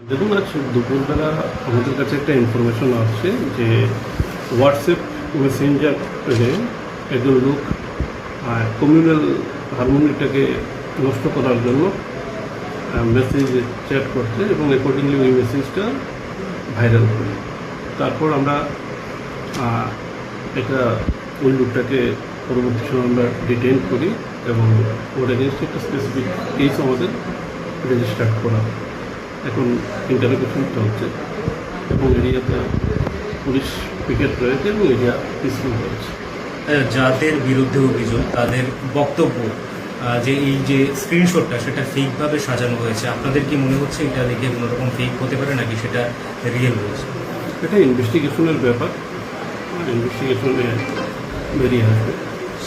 দেখুন, আজ দুপুরবেলা আমাদের কাছে একটা ইনফরমেশন আসছে যে হোয়াটসঅ্যাপ মেসেঞ্জার পেজে একজন লোক কমিউনাল হারমোনিটাকে নষ্ট করার জন্য মেসেজ চ্যাট করছে এবং অ্যাকর্ডিংলি ওই মেসেজটা ভাইরাল করে। তারপর আমরা এটা ওই লোকটাকে পরবর্তী সময় আমরা ডিটেইন করি এবং ওর এগেনস্ট একটা স্পেসিফিক কেস আমাদের রেজিস্টার করা। এখন ইন্টারোগেশন চলছে এবং এরিয়াতে পুলিশ পিকেট রয়েছে এবং এরিয়া পিসফুল রয়েছে। যাদের বিরুদ্ধে অভিযোগ তাদের বক্তব্য যে এই যে স্ক্রিনশটটা সেটা ফেকভাবে সাজানো হয়েছে, আপনাদের কি মনে হচ্ছে এটা দেখে কোনো রকম ফেক হতে পারে নাকি সেটা রিয়েল রয়েছে? এটা ইনভেস্টিগেশনের ব্যাপার, ইনভেস্টিগেশনে বেরিয়ে আসবে।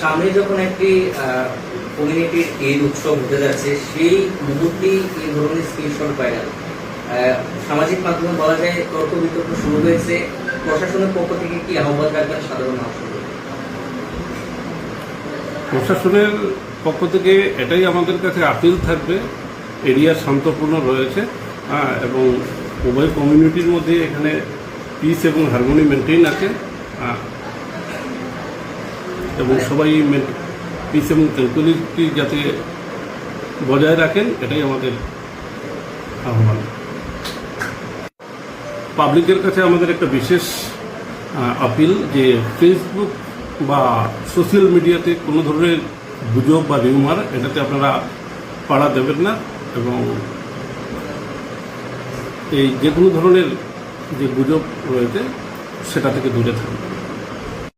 সামনে যখন একটি কমিউনিটির ঈদ উৎসব হতে যাচ্ছে সেই মুহূর্তেই এই ধরনের স্ক্রিনশট ভাইরাল। সামাজিক মাধ্যমে বলা যায় তর্ক বিতর্ক শুরু হয়েছে। প্রশাসনের পক্ষ থেকে কি আহ্বান রাখবেন সাধারণ মানুষের? প্রশাসনের পক্ষ থেকে এটাই আমাদের কাছে আপিল থাকবে, এরিয়া শান্তপূর্ণ রয়েছে এবং উভয় কমিউনিটির মধ্যে এখানে পিস এবং হারমোনি মেনটেন আছে এবং সবাই পিস এবং ট্রাঙ্কুইলিটি যাতে বজায় রাখেন এটাই আমাদের আহ্বান। পাবলিকের কাছে আমাদের একটা বিশেষ আপিল যে ফেসবুক বা সোশ্যাল মিডিয়াতে কোনো ধরনের গুজব বা রিউমার এটাতে আপনারা পাড়া দেবেন না এবং এই যে কোনো ধরনের যে গুজব রয়েছে সেটা থেকে দূরে থাকবেন।